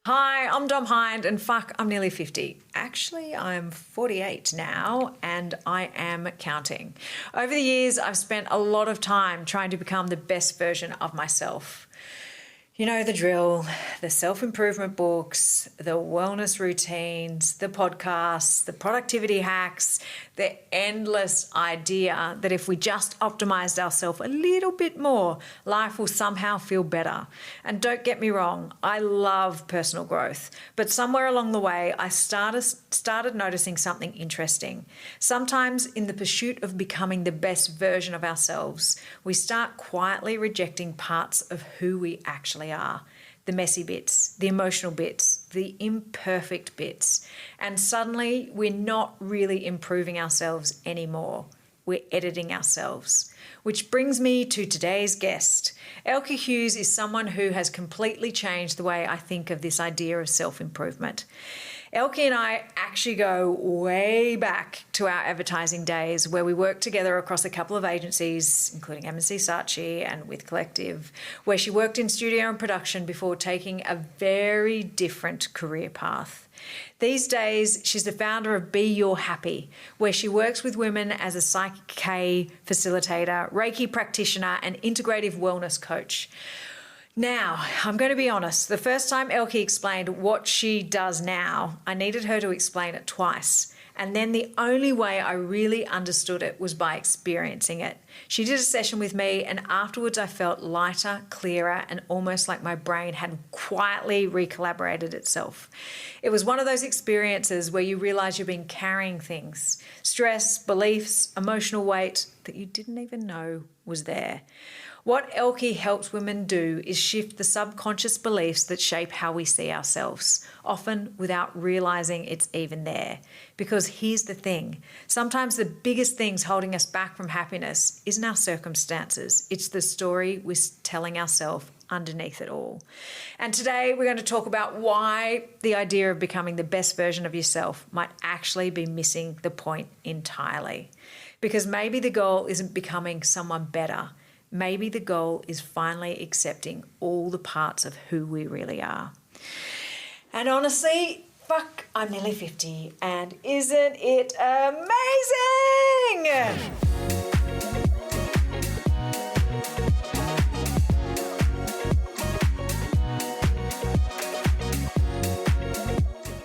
Hi, I'm Dom Hind, and fuck, I'm nearly 50. Actually, I'm 48 now, and I am counting. Over the years, I've spent a lot of time trying to become the best version of myself. You know the drill, the self-improvement books, the wellness routines, the podcasts, the productivity hacks, the endless idea that if we just optimized ourselves a little bit more, life will somehow feel better. And don't get me wrong, I love personal growth, but somewhere along the way, I started noticing something interesting. Sometimes in the pursuit of becoming the best version of ourselves, we start quietly rejecting parts of who we actually are. The messy bits, the emotional bits, the imperfect bits. And suddenly we're not really improving ourselves anymore. We're editing ourselves. Which brings me to today's guest. Elkie Hughes is someone who has completely changed the way I think of this idea of self-improvement. Elkie and I actually go way back to our advertising days where we worked together across a couple of agencies, including M&C Saatchi and With Collective, where she worked in studio and production before taking a very different career path. These days, she's the founder of Be Your Happy, where she works with women as a Psychic K facilitator, Reiki practitioner, and integrative wellness coach. Now, I'm going to be honest. The first time Elkie explained what she does now, I needed her to explain it twice. And then the only way I really understood it was by experiencing it. She did a session with me, and afterwards I felt lighter, clearer, and almost like my brain had quietly recollaborated itself. It was one of those experiences where you realize you've been carrying things, stress, beliefs, emotional weight that you didn't even know was there. What Elkie helps women do is shift the subconscious beliefs that shape how we see ourselves, often without realizing it's even there. Because here's the thing, sometimes the biggest things holding us back from happiness isn't our circumstances, it's the story we're telling ourselves underneath it all. And today we're going to talk about why the idea of becoming the best version of yourself might actually be missing the point entirely. Because maybe the goal isn't becoming someone better. Maybe the goal is finally accepting all the parts of who we really are. And honestly, fuck, I'm nearly 50, and isn't it amazing?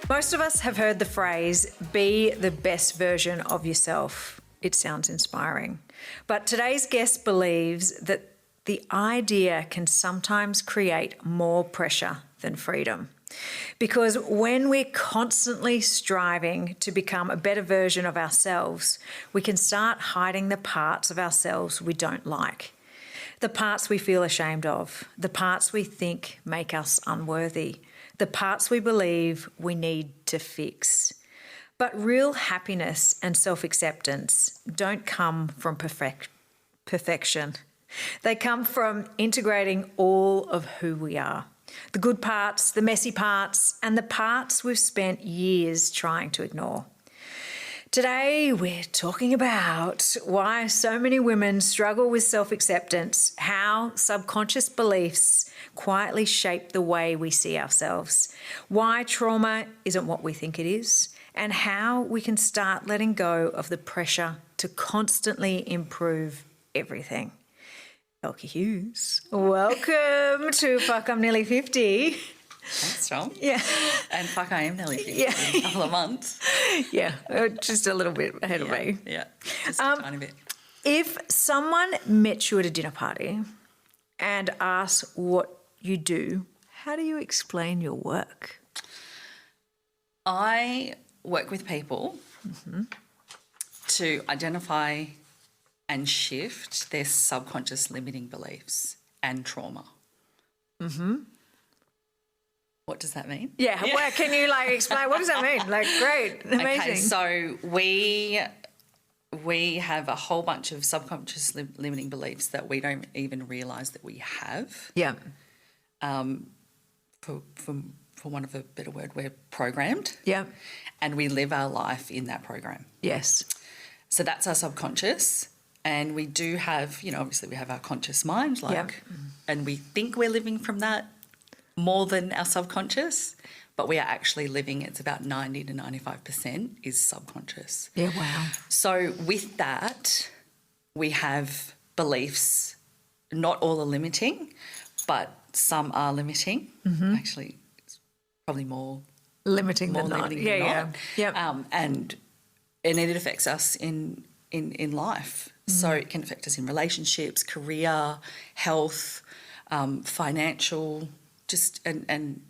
Most of us have heard the phrase, be the best version of yourself. It sounds inspiring. But today's guest believes that the idea can sometimes create more pressure than freedom. Because when we're constantly striving to become a better version of ourselves, we can start hiding the parts of ourselves we don't like. The parts we feel ashamed of, the parts we think make us unworthy, the parts we believe we need to fix. But real happiness and self-acceptance don't come from perfection. They come from integrating all of who we are. The good parts, the messy parts, and the parts we've spent years trying to ignore. Today, we're talking about why so many women struggle with self-acceptance, how subconscious beliefs quietly shape the way we see ourselves, why trauma isn't what we think it is, and how we can start letting go of the pressure to constantly improve everything. Elkie Hughes, welcome to Fuck, I'm Nearly 50. Thanks, Tom. Yeah. And fuck, I am nearly 50 Yeah. in a couple of months. Yeah, just a little bit ahead of me. Yeah, just a tiny bit. If someone met you at a dinner party and asked what you do, how do you explain your work? I work with people to identify and shift their subconscious limiting beliefs and trauma. What does that mean? Yeah. Well, can you explain? What does that mean? Great, amazing. Okay, so we have a whole bunch of subconscious limiting beliefs that we don't even realise that we have. Yeah. For want of a better word, we're programmed. Yeah. And we live our life in that program. Yes. So that's our subconscious. And we do have, obviously we have our conscious mind, and we think we're living from that more than our subconscious, but we are actually living, it's about 90 to 95% is subconscious. Yeah, wow. So with that, we have beliefs, not all are limiting, but some are limiting. Actually, it's probably more Limiting more than not. limiting Yeah, than yeah. not. Yep. And it affects us in life. So it can affect us in relationships, career, health, financial, just and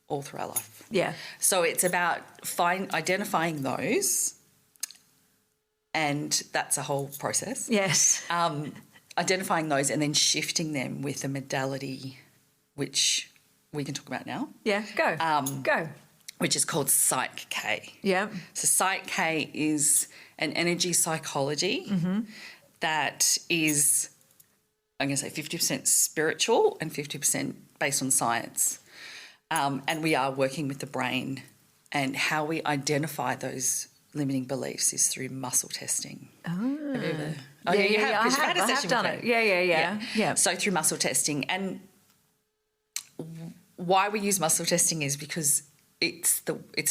all through our life. Yeah. So it's about identifying those, and that's a whole process. Yes. Identifying those and then shifting them with a modality, which we can talk about now. Yeah, go. Go. Which is called Psych K. Yeah. So Psych K is an energy psychology that is, I'm going to say 50% spiritual and 50% based on science. And we are working with the brain, and how we identify those limiting beliefs is through muscle testing. Oh, You have, 'cause you've had a I have session done with it. me. Yeah. So through muscle testing, and why we use muscle testing is because it's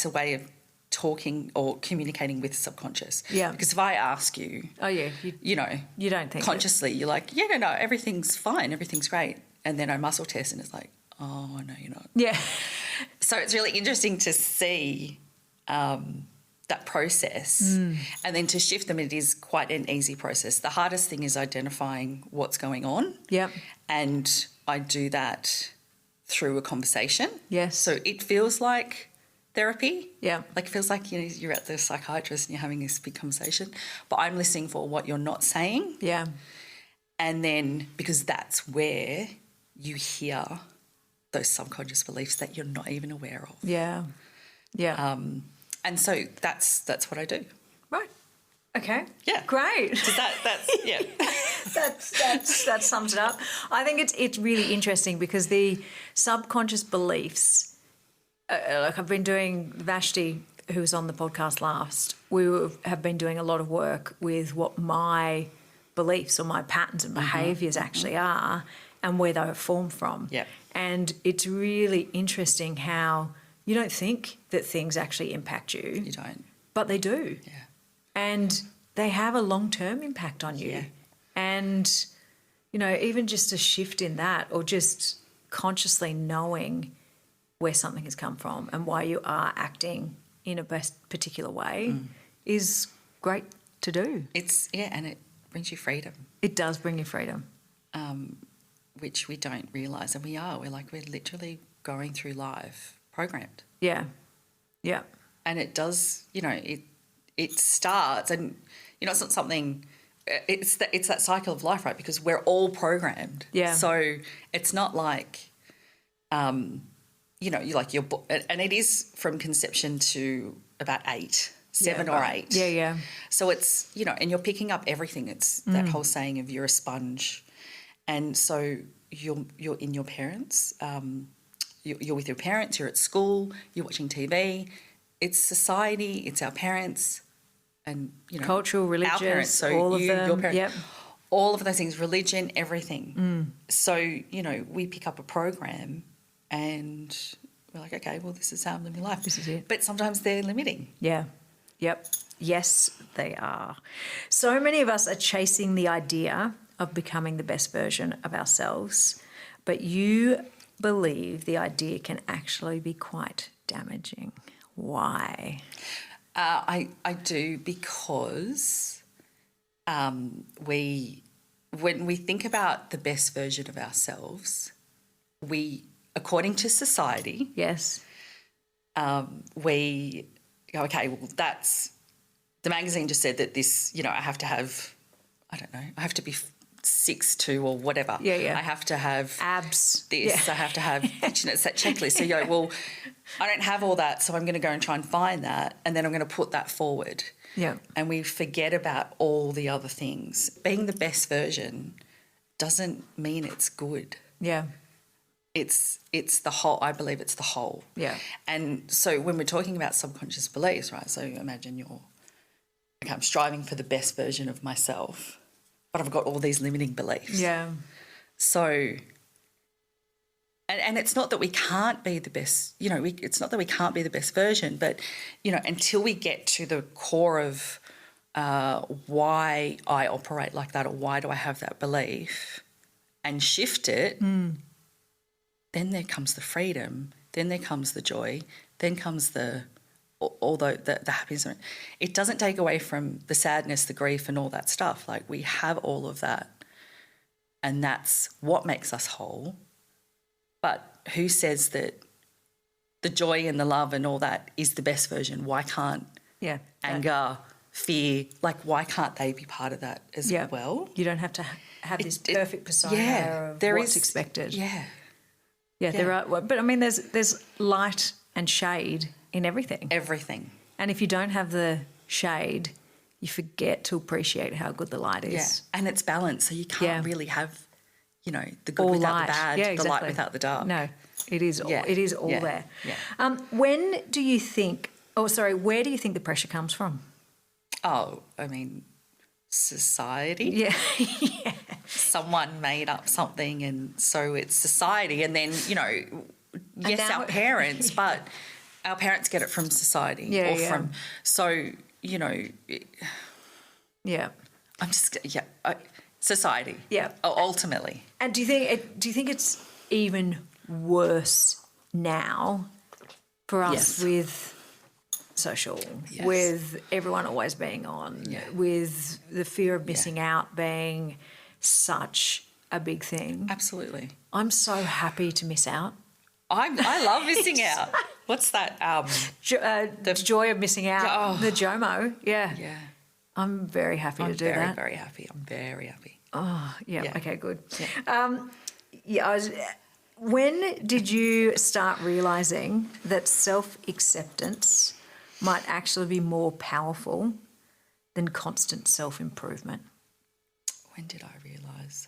a way of talking or communicating with the subconscious. Yeah. Because if I ask you, you know, you don't think consciously, you're like, yeah, no, everything's fine, everything's great, and then I muscle test, and it's like, oh no, you're not. Yeah. So it's really interesting to see that process, and then to shift them. It is quite an easy process. The hardest thing is identifying what's going on. Yep. And I do that through a conversation. Yes. So it feels like therapy. Yeah. Like it feels like, you know, you're at the psychiatrist and you're having this big conversation, but I'm listening for what you're not saying. Yeah. And then, because that's where you hear those subconscious beliefs that you're not even aware of. Yeah. Yeah. And so that's what I do. Right. Okay. Yeah. Great. Does that's yeah. That sums it up. I think it's really interesting because the subconscious beliefs, like I've been doing, Vashti, who was on the podcast last, have been doing a lot of work with what my beliefs or my patterns and behaviours actually are and where they were formed from. Yeah. And it's really interesting how you don't think that things actually impact you. You don't. But they do. Yeah. And they have a long-term impact on you. Yeah. And, you know, even just a shift in that, or just consciously knowing where something has come from and why you are acting in a particular way is great to do. And it brings you freedom. It does bring you freedom. Which we don't realise, and we're literally going through life programmed. Yeah. Yeah. And it does, you know, it starts, and, you know, it's not something, it's that cycle of life, right? Because we're all programmed. Yeah. So it's not like, you know, and it is from conception to about 7 or 8. Yeah, yeah. So it's, you know, and you're picking up everything. It's that whole saying of you're a sponge. And so you're in your parents, you're with your parents, you're at school, you're watching TV. It's society, it's our parents, and, you know, cultural, religious, our parents. So all of them. your parents, yep. all of those things, religion, everything. So, you know, we pick up a program and we're like, okay, well, this is how I'm living life. This is it. But sometimes they're limiting. Yeah. Yep. Yes, they are. So many of us are chasing the idea of becoming the best version of ourselves, but you believe the idea can actually be quite damaging. Why? I do, because when we think about the best version of ourselves, we, according to society, Yes. we go, okay, well, that's, the magazine just said that this, you know, I have to have, I don't know, I have to be 6'2" or whatever. Yeah, yeah. I have to have Abs. this, Yeah. I have to have, it's that checklist. So you go, well, I don't have all that, so I'm going to go and try and find that, and then I'm going to put that forward. Yeah. And we forget about all the other things. Being the best version doesn't mean it's good. Yeah. It's the whole. I believe it's the whole. Yeah. And so when we're talking about subconscious beliefs, right? So imagine I'm striving for the best version of myself, but I've got all these limiting beliefs. Yeah. So And it's not that we can't be the best, it's not that we can't be the best version, but, until we get to the core of why I operate like that or why do I have that belief and shift it, then there comes the freedom, then there comes the joy, then comes the happiness. It doesn't take away from the sadness, the grief and all that stuff. Like, we have all of that, and that's what makes us whole. But who says that the joy and the love and all that is the best version? Why can't anger, fear, why can't they be part of that as well? You don't have to have this perfect persona of what's expected. Yeah, there are. But I mean, there's light and shade in everything. Everything. And if you don't have the shade, you forget to appreciate how good the light is. Yeah, and it's balanced, so you can't really have, the good all without light. the bad, exactly. the light without the dark. No, it is all, it is all there. Yeah. When do you think, where do you think the pressure comes from? Oh, I mean, society. Yeah. Someone made up something and so it's society. And then, yes, our parents, but our parents get it from society. From, so, I'm just, society. Yeah. Ultimately. And do you think it's even worse now for us with social, with everyone always being on, with the fear of missing out being such a big thing? Absolutely. I'm so happy to miss out. I love missing out. What's that? The joy of missing out. The JOMO. Yeah. Yeah. I'm very happy to do that. I'm very happy. I'm very happy. Oh, yeah. Okay, good. Yeah. When did you start realising that self-acceptance might actually be more powerful than constant self-improvement? When did I realise?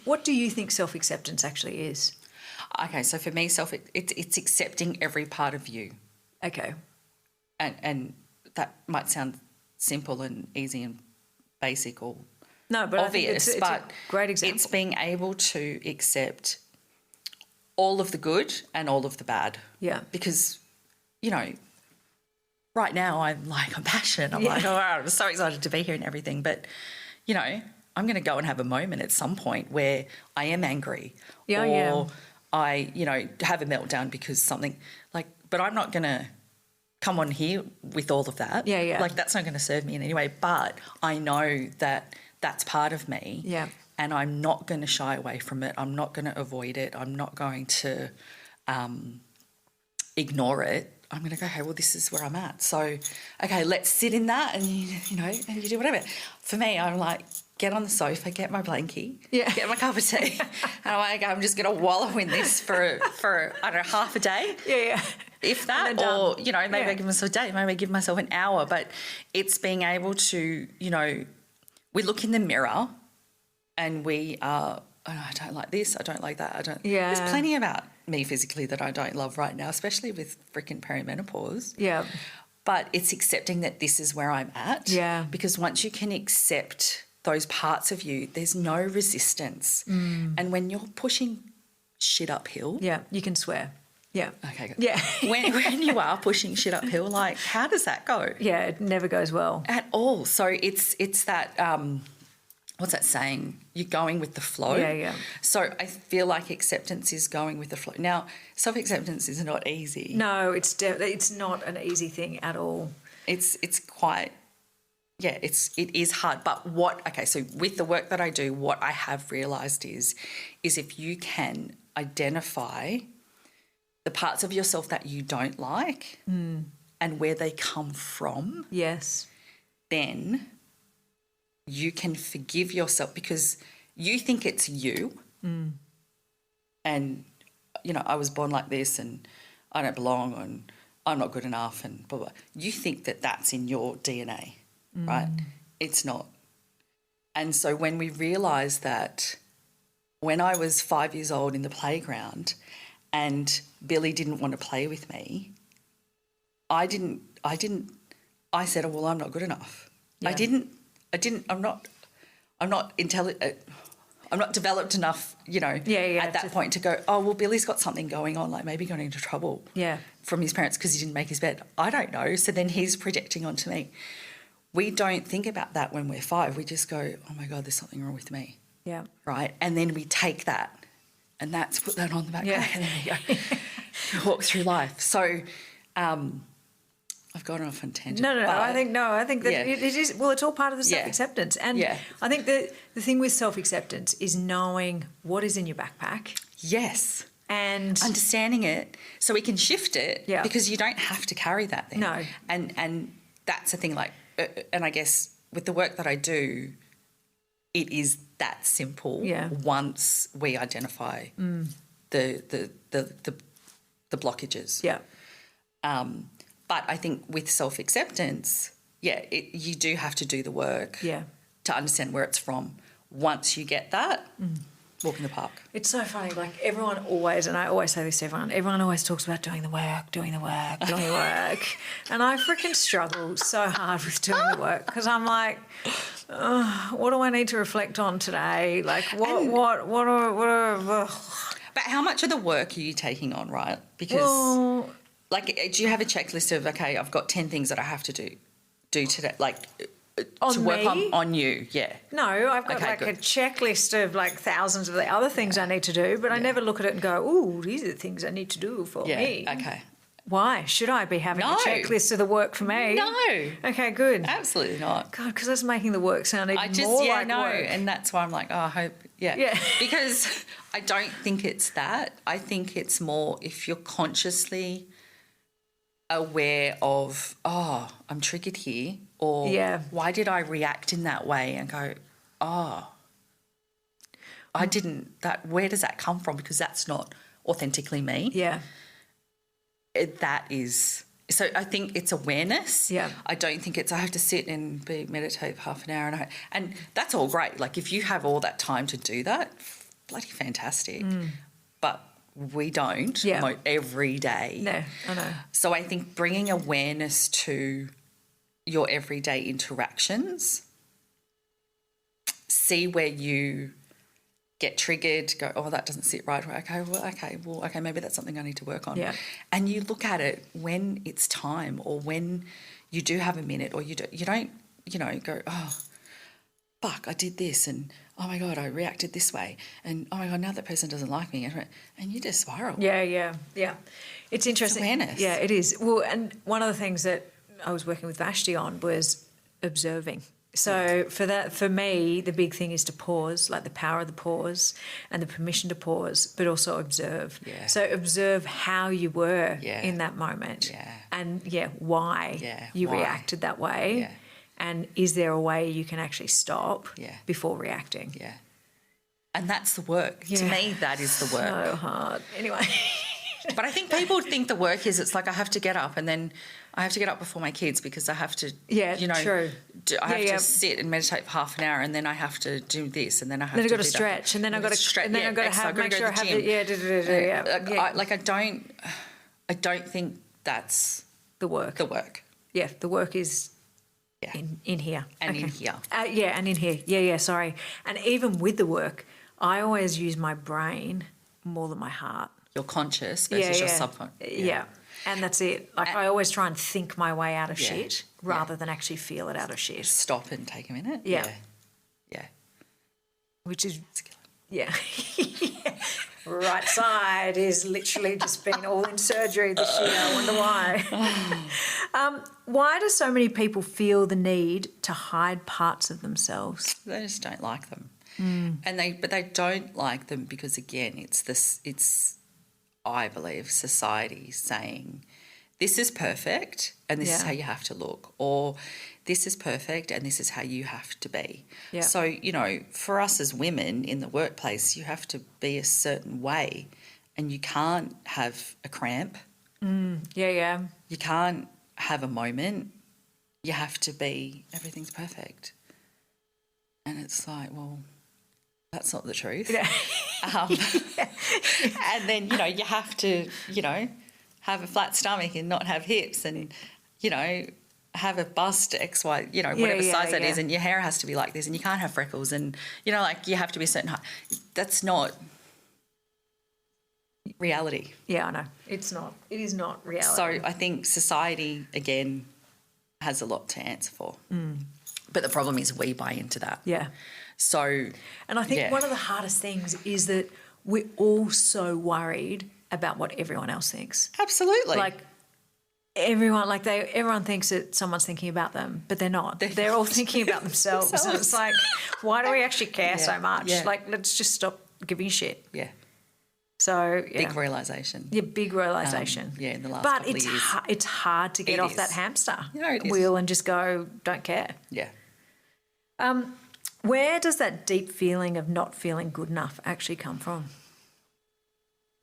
What do you think self-acceptance actually is? Okay, so for me, it's accepting every part of you. Okay. And that might sound simple and easy and basic or but obvious, it's a great example. It's being able to accept all of the good and all of the bad. Yeah. Because, right now I'm passionate. I'm I'm so excited to be here and everything. But, I'm going to go and have a moment at some point where I am angry or I, have a meltdown because something but I'm not going to come on here with all of that. Yeah. That's not going to serve me in any way. But I know that that's part of me. Yeah. And I'm not going to shy away from it. I'm not going to avoid it. I'm not going to ignore it. I'm going to go, hey, well, this is where I'm at. So, okay, let's sit in that and, and you do whatever. For me, I'm get on the sofa, get my blankie, get my cup of tea. And I'm just going to wallow in this for I don't know, half a day. Yeah. If that, or, maybe I give myself a day, maybe I give myself an hour. But it's being able to, we look in the mirror and we are, I don't like this, I don't like that, There's plenty about me physically that I don't love right now, especially with freaking perimenopause. Yeah. But it's accepting that this is where I'm at. Yeah. Because once you can accept those parts of you, there's no resistance. And when you're pushing shit uphill. Yeah, you can swear. Yeah. Okay, good. Yeah. when you are pushing shit uphill, how does that go? Yeah, it never goes well. At all. So it's that, what's that saying? You're going with the flow. Yeah. So I feel like acceptance is going with the flow. Now, self-acceptance is not easy. No, it's not an easy thing at all. It's quite, it is hard. But so with the work that I do, what I have realised is if you can identify the parts of yourself that you don't like and where they come from. Yes. Then you can forgive yourself because you think it's you. And, I was born like this and I don't belong and I'm not good enough and blah, blah. You think that that's in your DNA, right? It's not. And so when we realise that when I was 5 years old in the playground and Billy didn't want to play with me, I said, oh, well, I'm not good enough. Yeah. I'm not intelligent. I'm not developed enough, at that point to go, oh, well, Billy's got something going on, like maybe got into trouble from his parents because he didn't make his bed. I don't know. So then he's projecting onto me. We don't think about that when we're 5. We just go, oh, my God, there's something wrong with me. Yeah. Right? And then we take that and put that on the backpack and then we go walk through life. So I've gone off on a tangent. No. I think that it is. Well, it's all part of the self-acceptance, and I think the thing with self-acceptance is knowing what is in your backpack. Yes, and understanding it so we can shift it. Yeah. Because you don't have to carry that thing. No, and that's the thing. Like, and I guess with the work that I do, it is that simple. Yeah. Once we identify the blockages. Yeah. But I think with self-acceptance, you do have to do the work to understand where it's from. Once you get that, walk in the park. It's so funny. Like everyone always, and I always say this to everyone always talks about doing the work. And I freaking struggle so hard with doing the work because I'm like, what do I need to reflect on today? Like what But how much of the work are you taking on, right? Because... Like, do you have a checklist of, okay, I've got 10 things that I have to do today, like on to me? work on you? Yeah. No, I've got a checklist of like thousands of the other things I need to do, but I never look at it and go, "Ooh, these are the things I need to do for me." Okay. Why should I be having a checklist of the work for me? No. Okay, good. Absolutely not. God, because that's making the work sound even more like work. And that's why I'm like, oh, I hope, yeah. Because I don't think it's that. I think it's more if you're consciously aware of, oh, I'm triggered here, or why did I react in that way, and go, oh, I didn't, where does that come from? Because that's not authentically me. Yeah. That is, so I think it's awareness. Yeah. I don't think it's I have to sit and meditate half an hour and that's all great. Like if you have all that time to do that, bloody fantastic. But we don't every day. No, I know. So I think bringing awareness to your everyday interactions, see where you get triggered, go, oh, that doesn't sit right. Okay, maybe that's something I need to work on. Yeah. And you look at it when it's time or when you do have a minute, or you don't go, oh, fuck, I did this, and oh my God, I reacted this way, and oh my God, now that person doesn't like me, and you just spiral. Yeah. It's interesting. It's awareness. Yeah, it is. Well, and one of the things that I was working with Vashti on was observing. So for me, the big thing is to pause, like the power of the pause and the permission to pause, but also observe. Yeah. So observe how you were in that moment, and why you reacted that way. Yeah. And is there a way you can actually stop before reacting? Yeah. And that's the work. Yeah. To me, that is the work. So hard. Anyway. But I think people think the work is, it's like I have to get up and then I have to get up before my kids because I have to, true. I have to sit and meditate for half an hour, and then I have to do this, and then I have then to I've got to stretch, and then I've got to stretch, and then I've got to have, make sure I have it. I don't think that's the work. The work. Yeah, the work is in here. And in here. And in here. Yeah, sorry. And even with the work, I always use my brain more than my heart. Your conscious versus your subconscious. Yeah. And that's it. Like I always try and think my way out of shit rather than actually feel it out of shit. Stop and take a minute. Yeah. Which is... Right side is literally just been all in surgery this year. I wonder why. Why do so many people feel the need to hide parts of themselves? They just don't like them. But they don't like them because, again, it's I believe society saying this is perfect and this is how you have to look, or this is perfect and this is how you have to be. Yeah. So, for us as women in the workplace, you have to be a certain way and you can't have a cramp. You can't have a moment. You have to be, everything's perfect. And it's like, well, that's not the truth. Yeah. And then, you have to, have a flat stomach and not have hips and, have a bust X, Y, whatever size that is, and your hair has to be like this, and you can't have freckles, and, like, you have to be a certain height. That's not reality. Yeah, I know. It's not. It is not reality. So I think society, again, has a lot to answer for. But the problem is we buy into that. Yeah. So, and I think one of the hardest things is that we're all so worried about what everyone else thinks. Absolutely. Like everyone thinks that someone's thinking about them, but they're not. They're all thinking about themselves. And it's like, why do we actually care so much? Yeah. Like, let's just stop giving a shit. Yeah. So big realisation. Yeah, big realisation. In the last couple of years. But it's hard to get off that hamster wheel and just go, don't care. Yeah. Where does that deep feeling of not feeling good enough actually come from?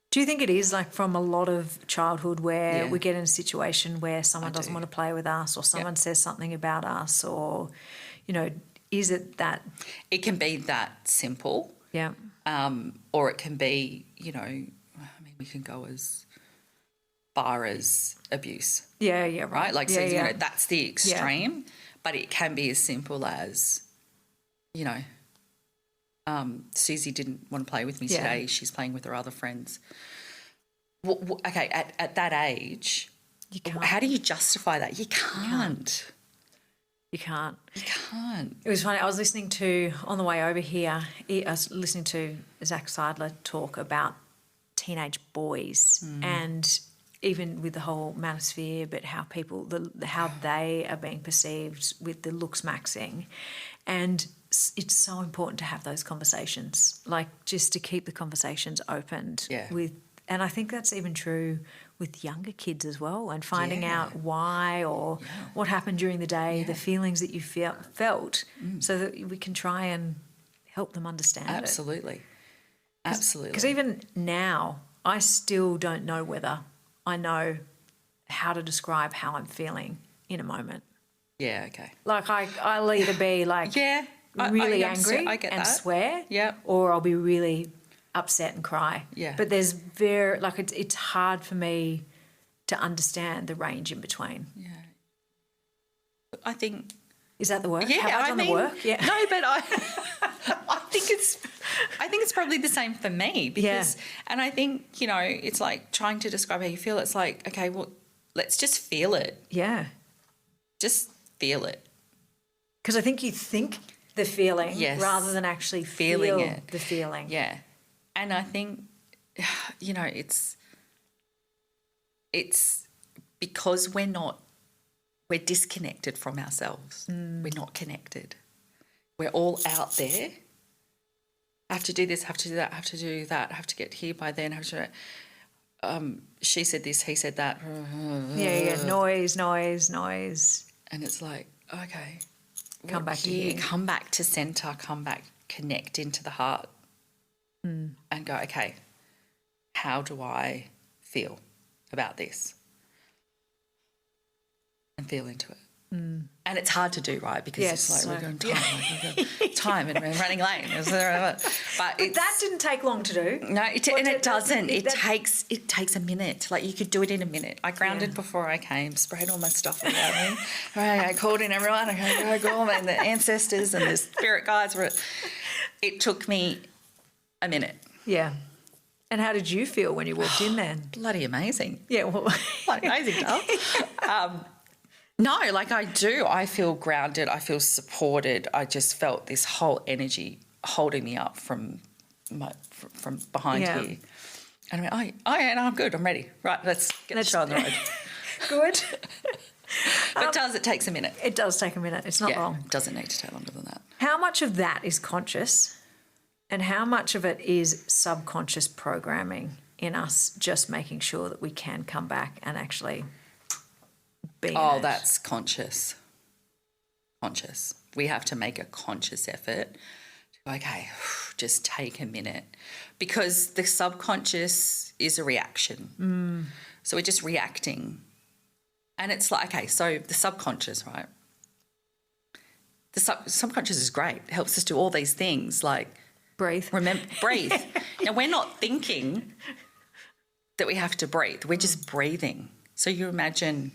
Do you think it is like from a lot of childhood where we get in a situation where someone doesn't want to play with us, or someone says something about us, or, is it that? It can be that simple. Yeah. Or it can be, we can go as far as abuse. Yeah, yeah, right. Like, that's the extreme, but it can be as simple as, Susie didn't want to play with me today. She's playing with her other friends. Okay, at that age, how do you justify that? You can't. You can't. You can't. It was funny. I was listening to, on the way over here, I was listening to Zach Seidler talk about teenage boys and even with the whole manosphere, but how people, how they are being perceived with the looks maxing. And it's so important to have those conversations, like just to keep the conversations opened with, and I think that's even true with younger kids as well, and finding out why or what happened during the day, the feelings that you felt, so that we can try and help them understand it. Absolutely. Because even now, I still don't know whether I know how to describe how I'm feeling in a moment. Yeah, okay. Like I'll either be like really angry and swear, or I'll be really upset and cry. Yeah. But there's it's hard for me to understand the range in between. Yeah. I think. Is that the work? Yeah, Have I done the work? Yeah. No, but I think it's probably the same for me because, and I think, it's like trying to describe how you feel. It's like, okay, well, let's just feel it. Yeah. Just feel it. Because I think you think the feeling rather than actually feeling it. The feeling. Yeah. And I think, it's because we're disconnected from ourselves. We're not connected. We're all out there. I have to do this, have to do that, have to do that, have to get here by then, have to she said this, he said that. Yeah, noise. And it's like, okay. Come back to here. Come back to centre, come back, connect into the heart and go, okay, how do I feel about this? And feel into it. And it's hard to do, right? Because it's like we're going time and we're running late. But that didn't take long to do. No, it doesn't. It takes a minute. Like you could do it in a minute. I grounded before I came, sprayed all my stuff around me. I called in everyone. I called and the ancestors and the spirit guides. It took me a minute. Yeah. And how did you feel when you walked in then? Bloody amazing. Yeah. Well, bloody amazing, girl. No, like I do. I feel grounded. I feel supported. I just felt this whole energy holding me up from behind here. And I went, I'm good. I'm ready. Right, let's get the show on the road. Good. But it takes a minute. It does take a minute. It's not long. It doesn't need to take longer than that. How much of that is conscious and how much of it is subconscious programming in us just making sure that we can come back and actually be in it? That's conscious. Conscious. We have to make a conscious effort to go, okay, just take a minute. Because the subconscious is a reaction. So we're just reacting. And it's like, okay, so the subconscious, right? The subconscious is great. It helps us do all these things like breathe. Breathe. Now, we're not thinking that we have to breathe. We're just breathing. So you imagine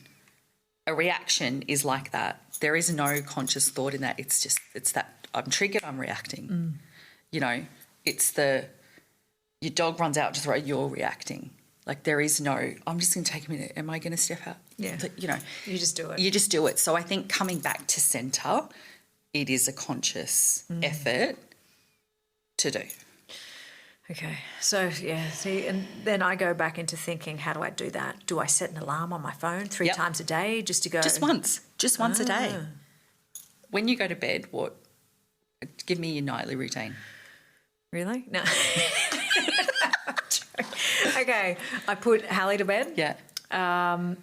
a reaction is like that. There is no conscious thought in that. It's that I'm triggered, I'm reacting. You know, it's your dog runs out to throw, you're reacting. Like there is no, I'm just going to take a minute. Am I going to step out? Yeah. You know. You just do it. You just do it. So I think coming back to centre, it is a conscious effort to do. Okay. So, yeah, see, and then I go back into thinking, how do I do that? Do I set an alarm on my phone 3 times a day just to go? Just once a day. When you go to bed, give me your nightly routine. Really? No. Okay. I put Hallie to bed. Yeah.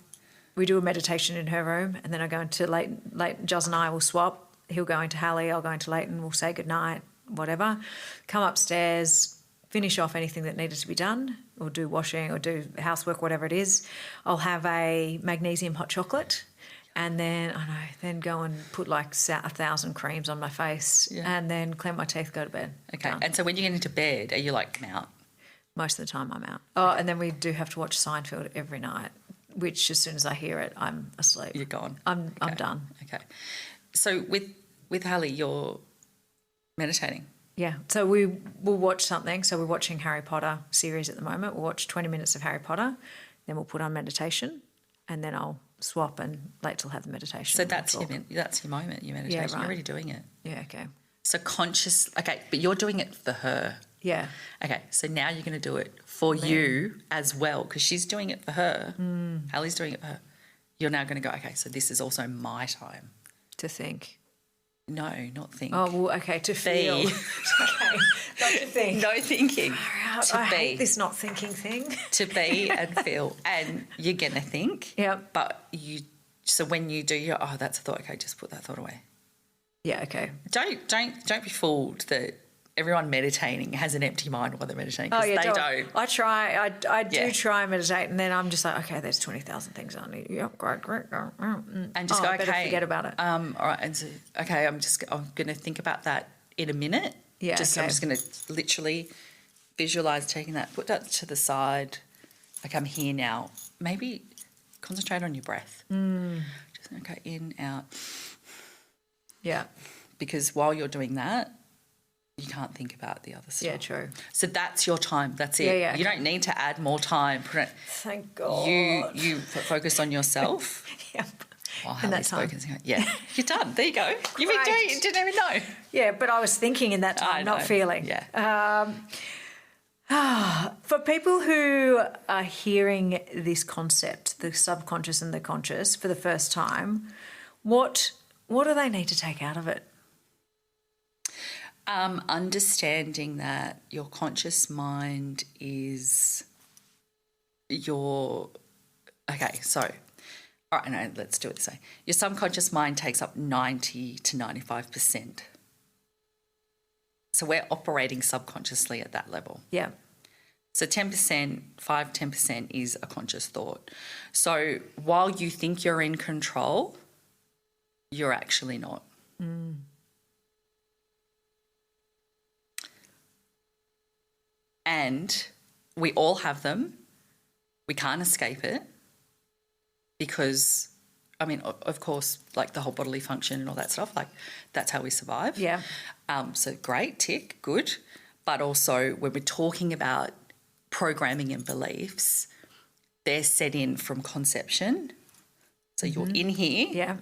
We do a meditation in her room, and then I go into Leighton. Joz and I will swap. He'll go into Hallie, I'll go into Leighton, we'll say goodnight, whatever. Come upstairs, finish off anything that needed to be done, or do washing or do housework, whatever it is. I'll have a magnesium hot chocolate, and then go and put like 1,000 creams on my face, and then clean my teeth, go to bed. Okay. Done. And so when you get into bed, are you like, I'm out? Most of the time I'm out. Oh, and then we do have to watch Seinfeld every night, which as soon as I hear it, I'm asleep. You're gone. I'm done. Okay. So with Hallie, you're meditating. Yeah. So we will watch something. So we're watching Harry Potter series at the moment. We'll watch 20 minutes of Harry Potter, then we'll put on meditation, and then I'll swap and Rachel have the meditation. So that's your moment, your meditation. Yeah, right. You're already doing it. Yeah, okay. So conscious, okay, but you're doing it for her. Yeah. Okay, so now you're going to do it for you as well, because she's doing it for her. Hallie's doing it for her. You're now going to go, okay, so this is also my time. To think. No, not think. Oh, well, okay, to feel. Be. Okay, not to think. No thinking. I hate this not thinking thing. To be and feel. And you're going to think. Yeah. But so when you do, you're, oh, that's a thought. Okay, just put that thought away. Yeah, okay. Don't be fooled that everyone meditating has an empty mind while they're meditating, because they don't. I try. I do try and meditate, and then I'm just like, okay, there's 20,000 things I need. Yep, great. And just go, I okay. better forget about it. All right, and so, okay, I'm going to think about that in a minute. Yeah, I'm just going to literally visualise taking that, put that to the side. Like I'm here now. Maybe concentrate on your breath. Just okay, in, out. Yeah. Because while you're doing that, you can't think about the other stuff. Yeah, true. So that's your time. That's it. Yeah, you don't need to add more time. Thank God. You focus on yourself. Yep. While In that Hallie's time. focusing. Yeah, you're done. There you go. You've been doing it. You didn't even know. Yeah, but I was thinking in that time, not feeling. Yeah. For people who are hearing this concept, the subconscious and the conscious, for the first time, what do they need to take out of it? Understanding that your conscious mind is your... Okay, so... All right, no, let's do it this way. Your subconscious mind takes up 90 to 95%. So we're operating subconsciously at that level. Yeah. So 10%, 10% is a conscious thought. So while you think you're in control, you're actually not. And we all have them. We can't escape it because, I mean, of course, like the whole bodily function and all that stuff, like that's how we survive. Yeah. So great, tick, good. But also when we're talking about programming and beliefs, they're set in from conception. So you're in here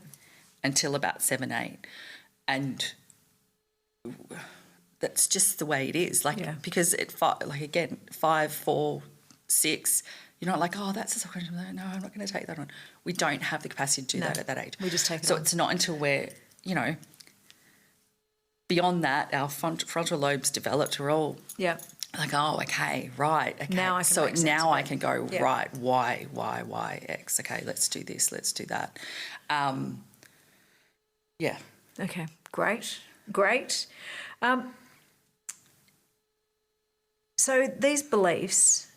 until about 7, 8. And that's just the way it is. Like, because at 5, 4, 6, you're not like, oh, that's a subconscious. No, I'm not going to take that on. We don't have the capacity to do that at that age. We just take it So on. it's not until we're, beyond that, our frontal lobes developed. We're all like, oh, okay, right. Okay. Now I can so make sense now of I it. can go, right, Y, X. Okay, let's do this, let's do that. Yeah. Okay, great. So these beliefs,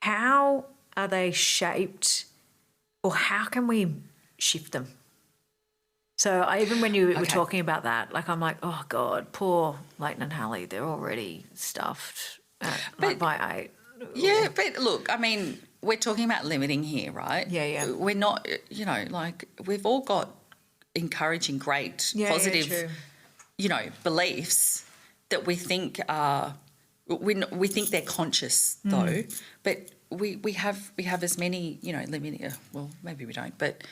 how are they shaped, or how can we shift them? So even when you were talking about that, like I'm like, oh God, poor Leighton and Hallie, they're already stuffed by 8. Yeah, but look, I mean, we're talking about limiting here, right? Yeah, yeah. We're not, like we've all got encouraging, great, positive, true. Beliefs that we think are, we think they're conscious though, but we have as many, limiting, well, maybe we don't, but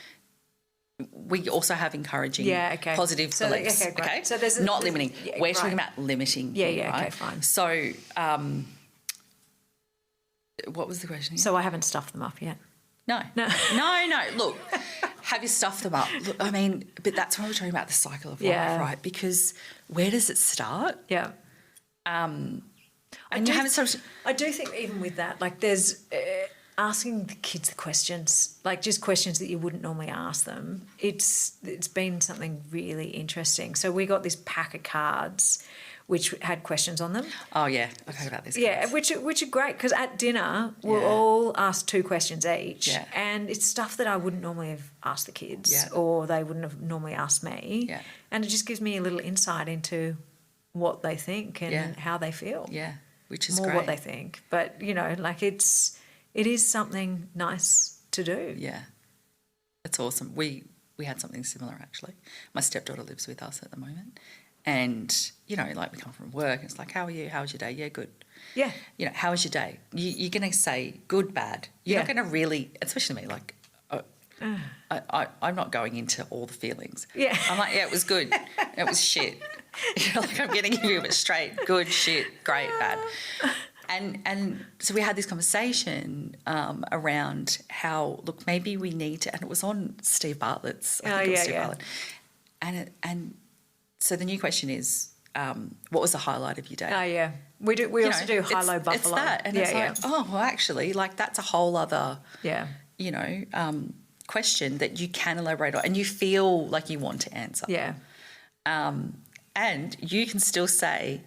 we also have encouraging, positive beliefs. Okay. So not limiting. We're talking about limiting. Yeah. Right? Okay, fine. So, what was the question? So I haven't stuffed them up yet. No. Look, have you stuffed them up? Look, I mean, but that's when we're talking about the cycle of life, right? Because where does it start? Yeah. And I do think even with that, like there's asking the kids the questions, like just questions that you wouldn't normally ask them. It's been something really interesting. So we got this pack of cards which had questions on them. Oh yeah, I've heard about this. Yeah, which are great because at dinner we'll all ask 2 questions each, and it's stuff that I wouldn't normally have asked the kids, or they wouldn't have normally asked me. Yeah. And it just gives me a little insight into what they think and how they feel. Yeah, which is more great. what they think, but like it is something nice to do. Yeah, it's awesome. We had something similar actually. My stepdaughter lives with us at the moment. And, like we come from work, and it's like, how are you? How was your day? Yeah, good. Yeah. How was your day? You're going to say good, bad. You're not going to really, especially me, like, I'm not going into all the feelings. Yeah. I'm like, yeah, it was good. It was shit. Like I'm going to give you a bit straight, good, shit, great, bad. And so we had this conversation around how, look, maybe we need to, and it was on Steve Bartlett's, I think it was Steve Bartlett. And so the new question is, what was the highlight of your day? Oh, yeah. We also do high-low buffalo. It's that. And it's like, oh, well, actually, like that's a whole other, question that you can elaborate on and you feel like you want to answer. Yeah. And you can still say,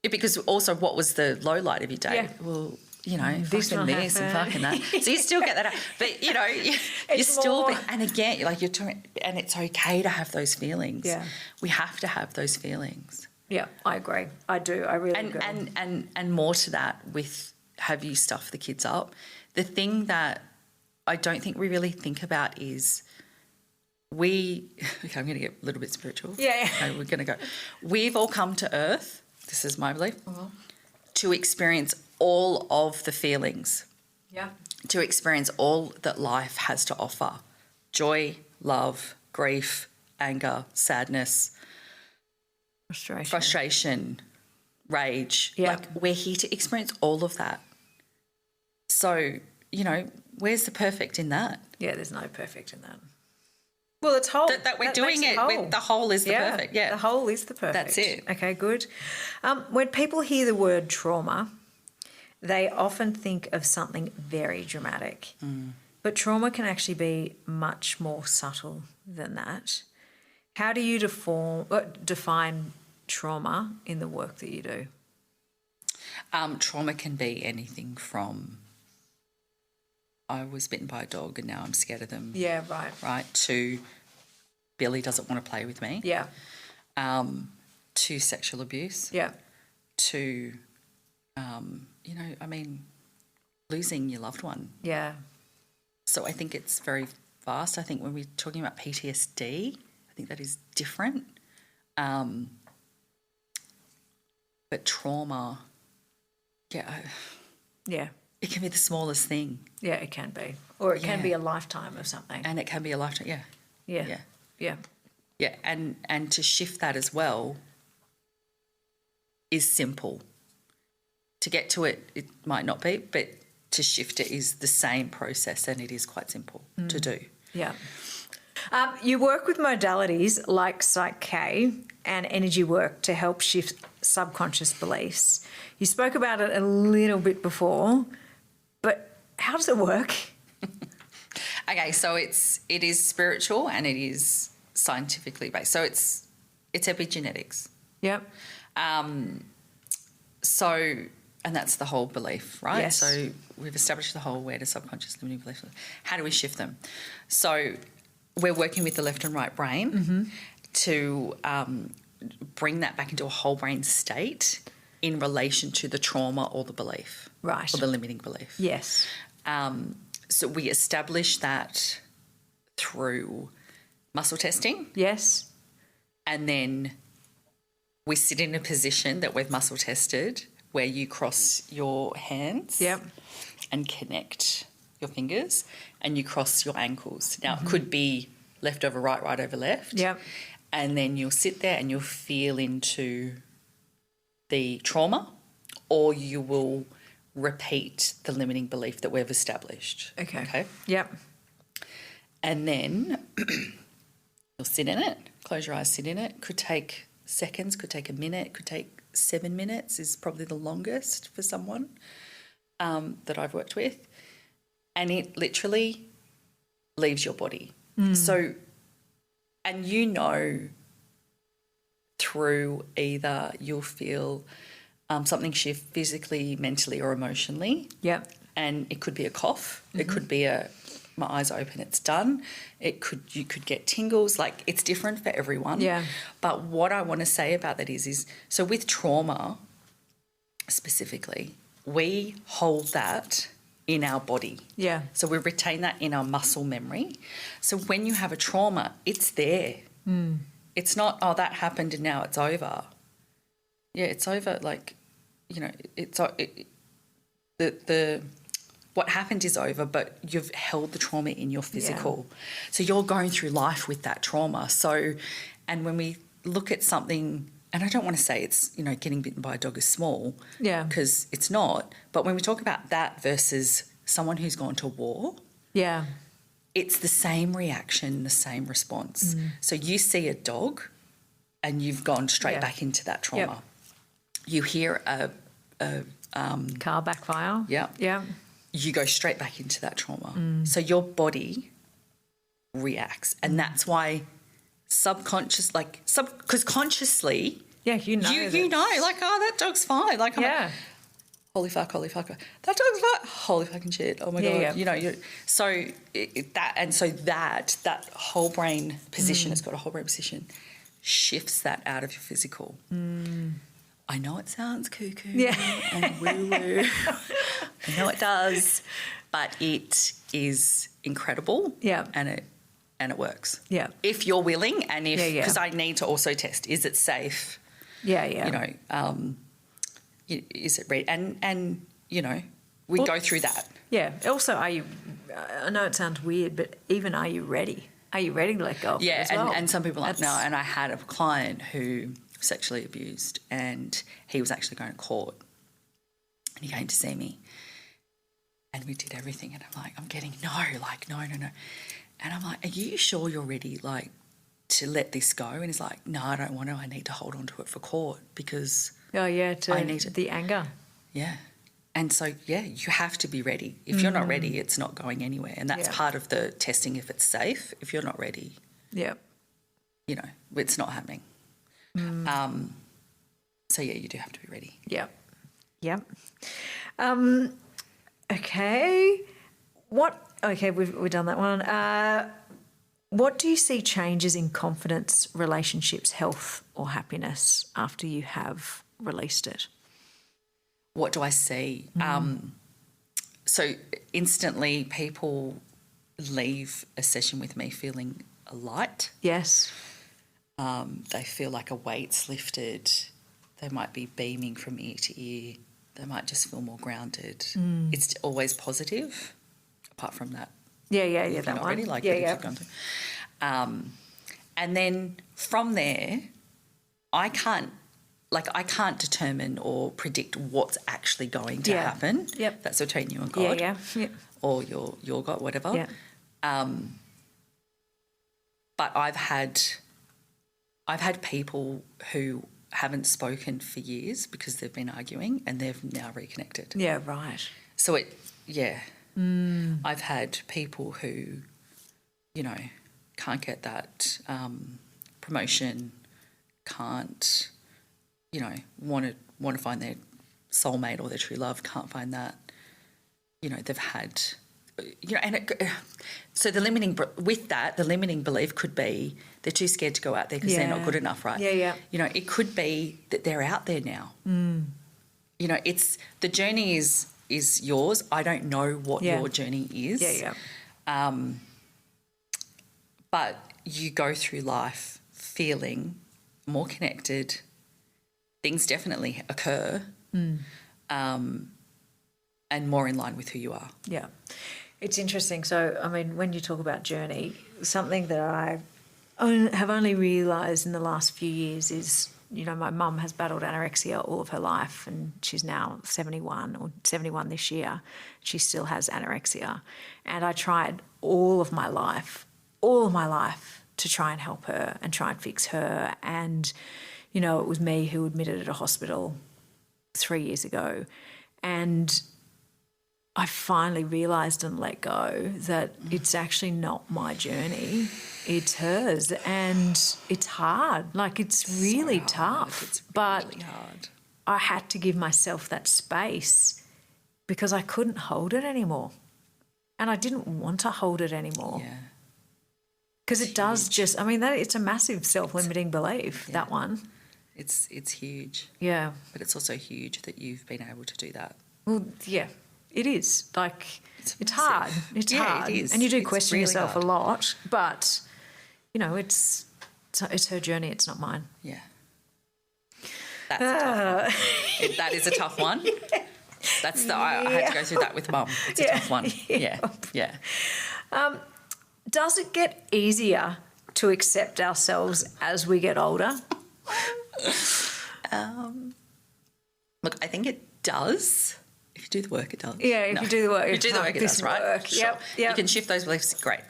because also what was the low light of your day? Yeah. Well, fucking this and fucking that. So you still get that out. But, you're still, and again, like you're talking, and it's okay to have those feelings. Yeah. We have to have those feelings. Yeah, I agree. I do. I really agree. And more to that with have you stuffed the kids up? The thing that I don't think we really think about is okay, I'm going to get a little bit spiritual. Yeah. Okay, we're going to go. We've all come to earth, this is my belief, to experience all of the feelings. Yeah. To experience all that life has to offer. Joy, love, grief, anger, sadness, frustration, rage. Yeah. Like we're here to experience all of that. So, where's the perfect in that? Yeah, there's no perfect in that. Well, it's whole. That we're doing it with the whole is the perfect. Yeah. The whole is the perfect. That's it. Okay, good. When people hear the word trauma, they often think of something very dramatic. But trauma can actually be much more subtle than that. How do you define trauma in the work that you do? Trauma can be anything from I was bitten by a dog and now I'm scared of them. Yeah, right. Right, to Billy doesn't want to play with me. Yeah. To sexual abuse. Yeah. To, losing your loved one. Yeah. So I think it's very vast. I think when we're talking about PTSD, I think that is different. But trauma, Yeah. it can be the smallest thing. Yeah, it can be. Or it can be a lifetime of something. And it can be a lifetime, Yeah. Yeah. Yeah. Yeah, and to shift that as well is simple. To get to it, it might not be, but to shift it is the same process and it is quite simple to do. Yeah. You work with modalities like Psych K and energy work to help shift subconscious beliefs. You spoke about it a little bit before, but how does it work? Okay, so it is spiritual and it is scientifically based. So it's epigenetics. Yep. And that's the whole belief, right? Yes. So we've established the whole where to subconscious limiting beliefs. How do we shift them? So we're working with the left and right brain to bring that back into a whole brain state in relation to the trauma or the belief. Right. Or the limiting belief. Yes. So we establish that through muscle testing. Yes. And then we sit in a position that we've muscle tested where you cross your hands Yep. and connect your fingers and you cross your ankles. Now, it could be left over right, right over left. Yep. And then you'll sit there and you'll feel into the trauma, or you will repeat the limiting belief that we've established. Okay. Yep. And then you'll sit in it, close your eyes, sit in it. Could take seconds, could take a minute, could take 7 minutes is probably the longest for someone that I've worked with. And it literally leaves your body. So, and you know through either you'll feel something shift physically, mentally or emotionally. Yep. And it could be a cough. It could be my eyes are open, it's done. You could get tingles. Like, it's different for everyone. Yeah. But what I want to say about that is so with trauma specifically, we hold that in our body. Yeah. So we retain that in our muscle memory. So when you have a trauma, it's there. It's not, oh, that happened and now it's over. Yeah, it's over. Like, you know, what happened is over, but you've held the trauma in your physical. Yeah. So you're going through life with that trauma. So, and when we look at something, and I don't want to say it's, you know, getting bitten by a dog is small. Yeah. Because it's not. But when we talk about that versus someone who's gone to war. Yeah. It's the same reaction, the same response. So you see a dog and you've gone straight back into that trauma. Yep. You hear a car backfire. Yeah. Yeah. You go straight back into that trauma. So your body reacts. And that's why because consciously, you know. You know, like, oh, that dog's fine. Like, holy fuck. That dog's fine. Holy fucking shit. Oh my God. Yeah. You know, that whole brain position, it's got a whole brain position, shifts that out of your physical. I know it sounds cuckoo and woo-woo. I know it does, but it is incredible. Yeah. And it works. Yeah. If you're willing and because I need to also test, is it safe? Yeah. You know, is it ready? And you know, we go through that. Yeah. Also, I know it sounds weird, but even are you ready? Are you ready to let go of it as well? And some people are like, no. And I had a client who sexually abused and he was actually going to court and he came to see me and we did everything and I'm like, I'm getting no. And I'm like, are you sure you're ready, like, to let this go? And he's like, no, I don't want to. I need to hold on to it for court because I need the anger. Yeah. And so, you have to be ready. If you're not ready, it's not going anywhere. And that's part of the testing if it's safe. If you're not ready, you know, it's not happening. So, you do have to be ready. Yep. Okay. Okay, we've done that one. What do you see changes in confidence, relationships, health or happiness after you have released it? What do I see? So instantly people leave a session with me feeling light. Yes. They feel like a weight's lifted. They might be beaming from ear to ear. They might just feel more grounded. It's always positive, apart from that. Yeah, that not one. Ready, like you've gone through. And then from there, I can't determine or predict what's actually going to happen. Yep. That's between you and God. Yeah. Or your God, whatever. Yeah. But I've had people who haven't spoken for years because they've been arguing and they've now reconnected. Yeah, right. So I've had people who, you know, can't get that promotion, can't, you know, want to find their soulmate or their true love, can't find that. You know, they've had, you know, and so the limiting belief could be they're too scared to go out there because they're not good enough, right? Yeah. You know, it could be that they're out there now. You know, the journey is is yours. I don't know what your journey is. Yeah, yeah. But you go through life feeling more connected. Things definitely occur, and more in line with who you are. Yeah. It's interesting. So, I mean, when you talk about journey, something that I have only realised in the last few years is, you know, my mum has battled anorexia all of her life, and she's now 71 this year. She still has anorexia. And I tried all of my life to try and help her and try and fix her. And, you know, it was me who admitted at a hospital 3 years ago. And I finally realised and let go that it's actually not my journey, it's hers. And it's hard. Like, it's really tough. It's but really hard. I had to give myself that space because I couldn't hold it anymore. And I didn't want to hold it anymore. Yeah. Because it does just, I mean, it's a massive self-limiting belief, that one. It's huge. Yeah. But it's also huge that you've been able to do that. Well, yeah, it is. Like, it's hard. It's hard. It is. And you do It's question really yourself hard. a lot, but, you know, it's her journey, it's not mine. Yeah. That's a tough one. That is a tough one. That's I had to go through that with Mum. It's a tough one. Yeah. Does it get easier to accept ourselves as we get older? Look, I think it does. If you do the work, it does. Yeah, if you do the work. If you do the work, it does, right? Work. Sure. Yep. You can shift those beliefs, great.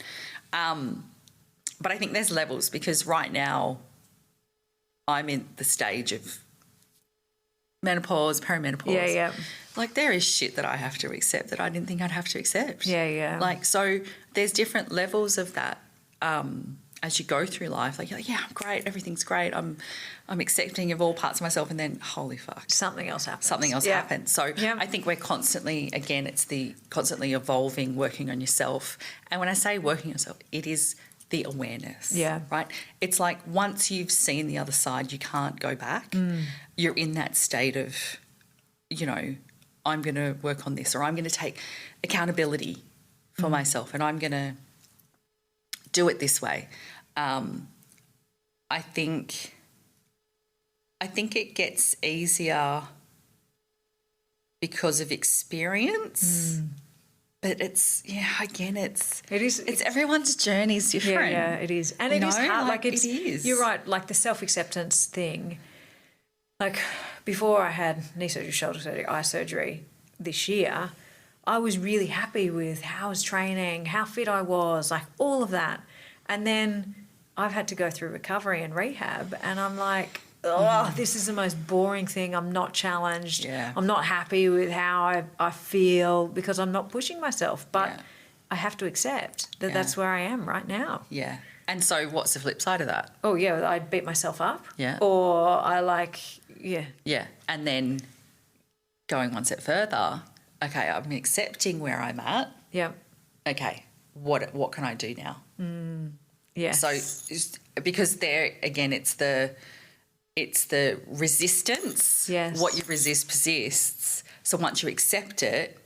But I think there's levels, because right now I'm in the stage of menopause, perimenopause. Yeah, yeah. Like, there is shit that I have to accept that I didn't think I'd have to accept. Yeah, yeah. Like, so there's different levels of that as you go through life. Like, you're like, yeah, I'm great, everything's great, I'm accepting of all parts of myself, and then, holy fuck, Something else happens. happens. So I think we're constantly, again, it's the constantly evolving, working on yourself. And when I say working on yourself, it is the awareness. Yeah. Right? It's like, once you've seen the other side, you can't go back. You're in that state of, you know, I'm going to work on this, or I'm going to take accountability for myself, and I'm going to do it this way. I think it gets easier because of experience. But it is. It's everyone's journey is different. Yeah, it is. And it is hard. Like, it is. You're right, like the self-acceptance thing. Like, before I had knee surgery, shoulder surgery, eye surgery this year, I was really happy with how I was training, how fit I was, like all of that. And then I've had to go through recovery and rehab, and I'm like, oh, this is the most boring thing. I'm not challenged. Yeah. I'm not happy with how I feel because I'm not pushing myself. But Yeah. I have to accept that that's where I am right now. Yeah. And so what's the flip side of that? Oh, yeah, I beat myself up. Yeah. Or I Yeah. And then going one step further, okay, I'm accepting where I'm at. Yeah. Okay, what can I do now? Yes. So because there again, it's the resistance. Yes. What you resist persists. So once you accept it,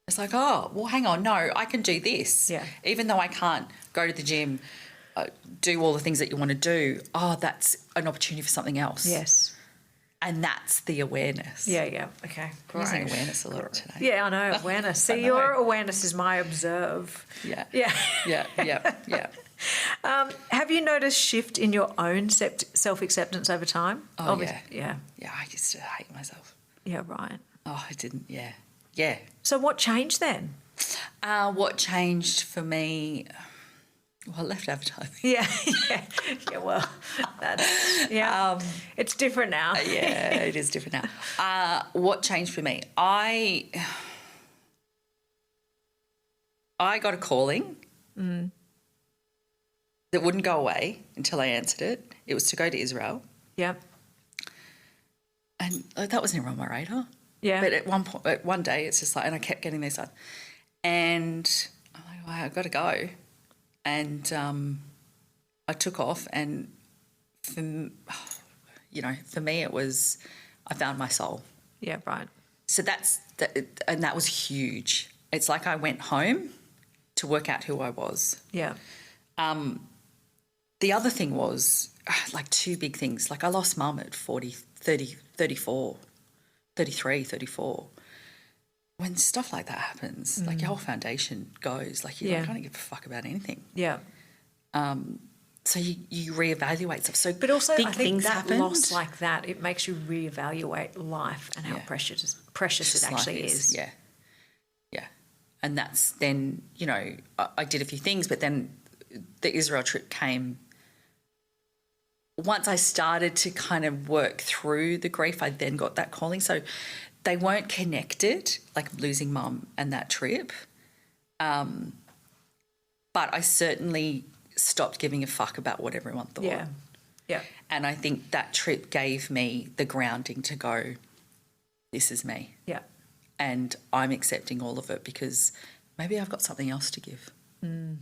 it's like, oh, well, hang on, no, I can do this. Yeah. Even though I can't go to the gym, do all the things that you want to do. Oh, that's an opportunity for something else. Yes. And that's the awareness. Yeah, yeah. Okay, I'm using great. awareness a lot today. Yeah, I know, awareness. See, I know. your awareness is my observe. Yeah. Yeah. Yeah. Have you noticed shift in your own self-acceptance over time? Oh, yeah. Yeah. Yeah, I used to hate myself. Yeah, right. Oh, I didn't, yeah. Yeah. So what changed then? What changed for me? Well, I left advertising. Yeah, well, it's different now. Yeah, it is different now. What changed for me? I got a calling that wouldn't go away until I answered it. It was to go to Israel. Yep. And that wasn't even on my radar. Yeah. But at one day, it's just like, and I kept getting these, and I'm like, wow, I've got to go. And I took off, and for me, it was, I found my soul. Yeah, right. So that's and that was huge. It's like I went home to work out who I was. Yeah. The other thing was, like, two big things. Like, I lost mum at 40, 30, 34, 33, 34. When stuff like that happens, like, your whole foundation goes. Like, you don't give a fuck about anything. Yeah. So you reevaluate stuff. So But also, big I think things that happened. loss like that, it makes you reevaluate life and how precious it actually is. Yeah. Yeah. And that's then, you know, I did a few things, but then the Israel trip came. Once I started to kind of work through the grief, I then got that calling. So they weren't connected, like losing mum and that trip. But I certainly stopped giving a fuck about what everyone thought. Yeah. Yeah. And I think that trip gave me the grounding to go, this is me. Yeah. And I'm accepting all of it because maybe I've got something else to give. You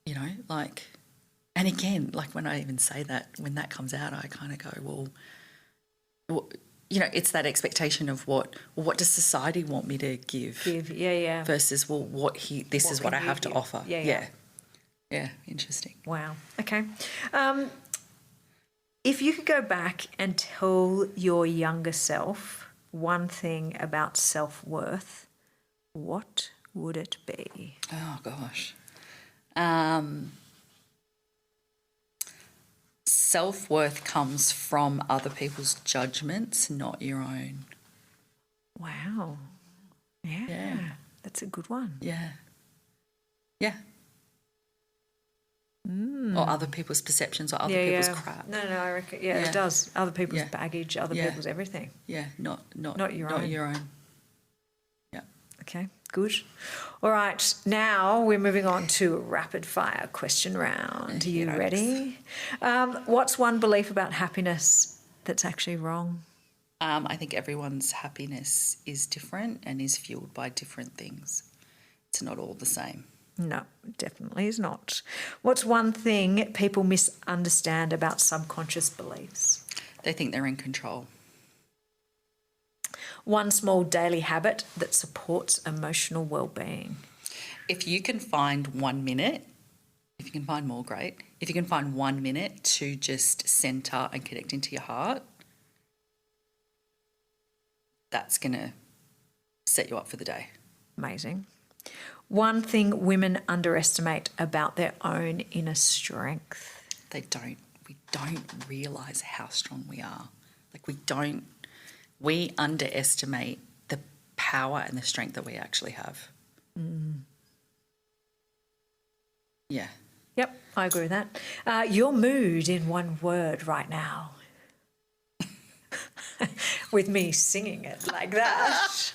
know, like, and again, like when I even say that, when that comes out, I kind of go, well, you know, it's that expectation of what does society want me to give? Yeah. Versus, well, this is what I have to offer. Yeah. Yeah, interesting. Wow. Okay. If you could go back and tell your younger self one thing about self-worth, what would it be? Oh, gosh. Self-worth comes from other people's judgments, not your own. Wow. Yeah. That's a good one. Yeah. Or other people's perceptions or other people's crap. No, I reckon, it does. Other people's baggage, other Yeah. people's everything. Yeah, not your own. Not your own. Yeah. Okay, good. All right, now we're moving on to a rapid fire question round. Are you ready? What's one belief about happiness that's actually wrong? I think everyone's happiness is different and is fueled by different things. It's not all the same. No, definitely is not. What's one thing people misunderstand about subconscious beliefs? They think they're in control. One small daily habit that supports emotional well-being. If you can find 1 minute, if you can find more, great. If you can find 1 minute to just centre and connect into your heart, that's going to set you up for the day. Amazing. One thing women underestimate about their own inner strength. We don't realise how strong we are. Like we underestimate the power and the strength that we actually have. Yeah. Yep, I agree with that. Your mood in one word right now. With me singing it like that.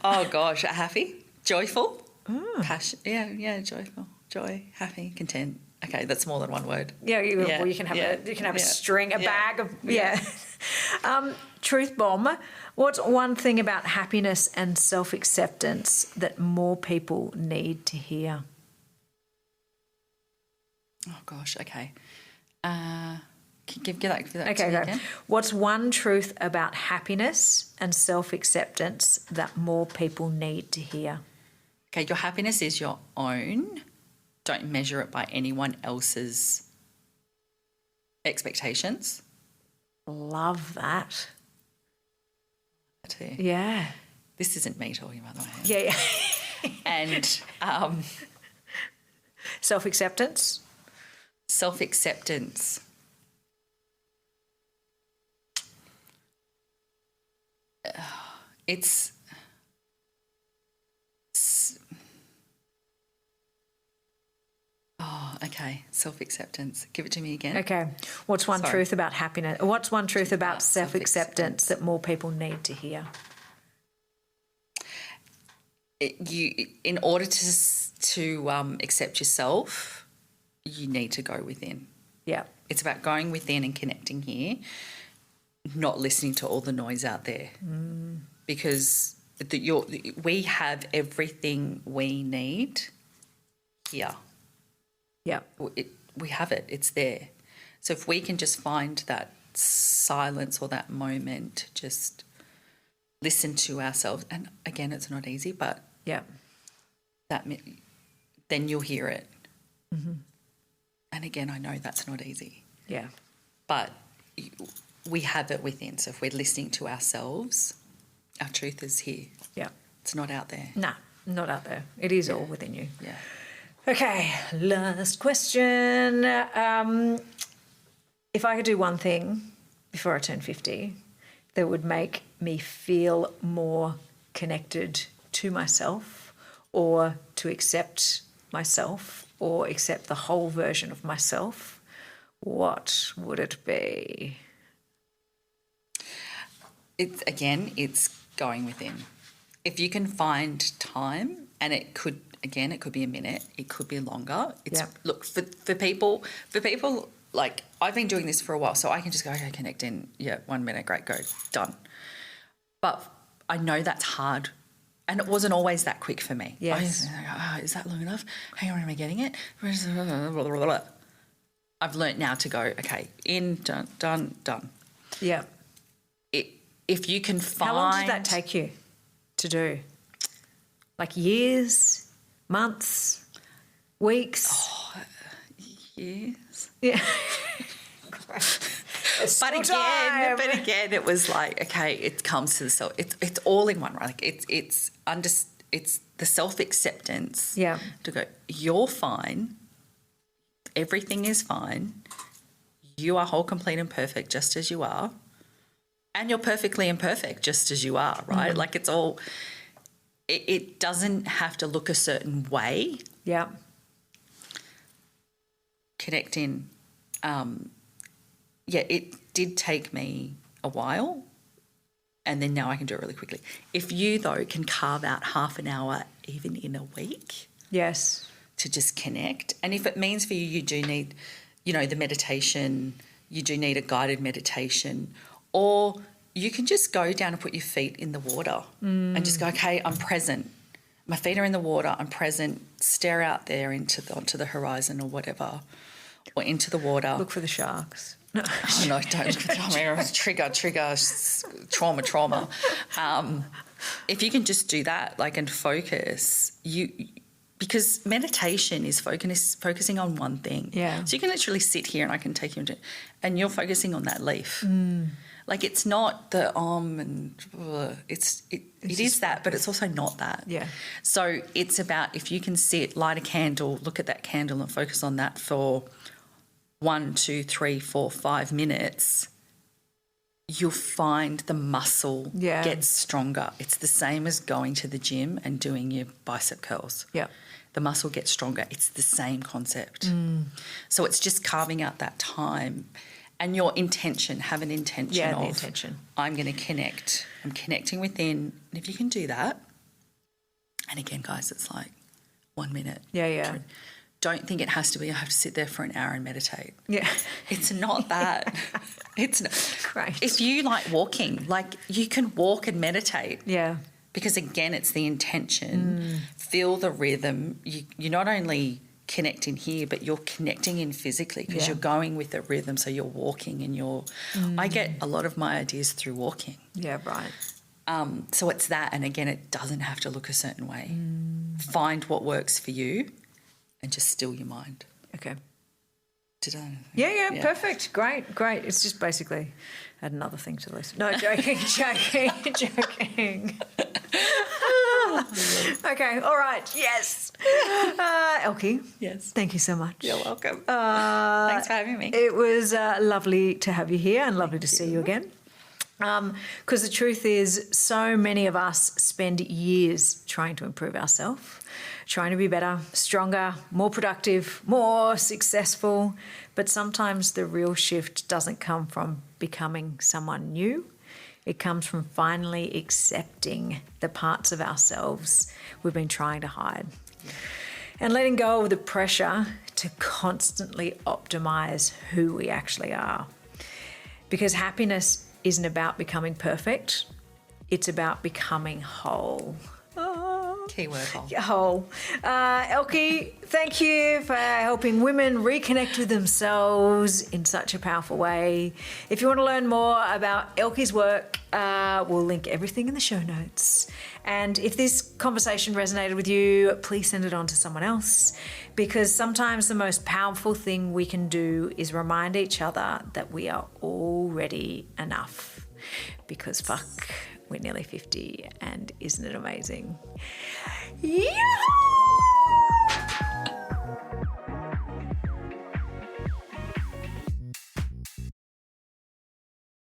Oh gosh, happy, joyful, passion. Yeah, joyful, joy, happy, content. Okay, that's more than one word. Yeah, you can have a string, a bag of truth bomb. What's one thing about happiness and self-acceptance that more people need to hear? Oh gosh, okay. Give that Okay, to me go. again. What's one truth about happiness and self-acceptance that more people need to hear? Okay, your happiness is your own. Don't measure it by anyone else's expectations. Love that. Too. Yeah. This isn't me talking, by the way. Yeah. And Self-acceptance. Self-acceptance. It's okay. Self-acceptance. Give it to me again. Okay. What's one truth about happiness? What's one truth about self-acceptance that more people need to hear? In order to accept yourself, you need to go within. Yeah. It's about going within and connecting here, not listening to all the noise out there. Because we have everything we need here. Yeah. We have it. It's there. So if we can just find that silence or that moment, just listen to ourselves, and again, it's not easy, but Yeah. then you'll hear it. Mm-hmm. And again, I know that's not easy. Yeah. But we have it within. So if we're listening to ourselves, our truth is here. Yeah. It's not out there. Nah, not out there. It is all within you. Yeah. Okay, last question. If I could do one thing before I turn 50 that would make me feel more connected to myself, or to accept myself, or accept the whole version of myself, what would it be? It's going within. If you can find time, and it could be a minute, it could be longer. Look, for people like, I've been doing this for a while, so I can just go, okay, connect in, 1 minute, great, go, done. But I know that's hard, and it wasn't always that quick for me. Yes. Is that long enough? Hang on, am I getting it? I've learnt now to go, okay, in, done. Yeah. If you can find... How long did that take you to do? Like years, months, weeks? Years. Yeah. But again, it was like, okay, it comes to the self. It's all in one, right? Like it's the self-acceptance. Yeah. To go, you're fine. Everything is fine. You are whole, complete, and perfect, just as you are, and you're perfectly imperfect, just as you are, right? Mm-hmm. Like, it's all. It doesn't have to look a certain way. Yeah. Connect in. It did take me a while, and then now I can do it really quickly. If you, though, can carve out half an hour even in a week. Yes. To just connect. And if it means for you, you do need, the meditation, you do need a guided meditation, or you can just go down and put your feet in the water and just go, okay, I'm present. My feet are in the water, I'm present, stare out there onto the horizon or whatever, or into the water. Look for the sharks. No, oh, no, don't. Trigger, trauma. If you can just do that, and focus, because meditation is focusing on one thing. Yeah. So you can literally sit here and I can take you into, and you're focusing on that leaf. It's not the and it is that, but it's also not that. Yeah. So it's about, if you can sit, light a candle, look at that candle and focus on that for 1, 2, 3, 4, 5 minutes, you'll find the muscle gets stronger. It's the same as going to the gym and doing your bicep curls. Yeah. The muscle gets stronger. It's the same concept. So it's just carving out that time, and your intention, have an intention of, intention. I'm going to connect. I'm connecting within. And if you can do that, and again, guys, it's like 1 minute. Yeah. Don't think it has to be, I have to sit there for an hour and meditate. Yeah. It's not that. It's not. Great. If you like walking, you can walk and meditate. Yeah. Because again, it's the intention. Feel the rhythm. You're not only connecting here, but you're connecting in physically, because you're going with the rhythm. So you're walking and I get a lot of my ideas through walking. Yeah, right. So it's that. And again, it doesn't have to look a certain way. Find what works for you. And just still your mind. Okay. Did I? Yeah, perfect. Great. It's just basically add another thing to the list. No, joking. Okay, all right. Yes. Elkie. Yes. Thank you so much. You're welcome. Thanks for having me. It was lovely to have you here, and lovely to see you again. Because the truth is, so many of us spend years trying to improve ourselves, trying to be better, stronger, more productive, more successful. But sometimes the real shift doesn't come from becoming someone new. It comes from finally accepting the parts of ourselves we've been trying to hide. And letting go of the pressure to constantly optimize who we actually are. Because happiness isn't about becoming perfect. It's about becoming whole. Keyword hole. Hole. Elkie, thank you for helping women reconnect with themselves in such a powerful way. If you want to learn more about Elkie's work, we'll link everything in the show notes. And if this conversation resonated with you, please send it on to someone else, because sometimes the most powerful thing we can do is remind each other that we are already enough. Because fuck, we're nearly 50, and isn't it amazing? Yahoo!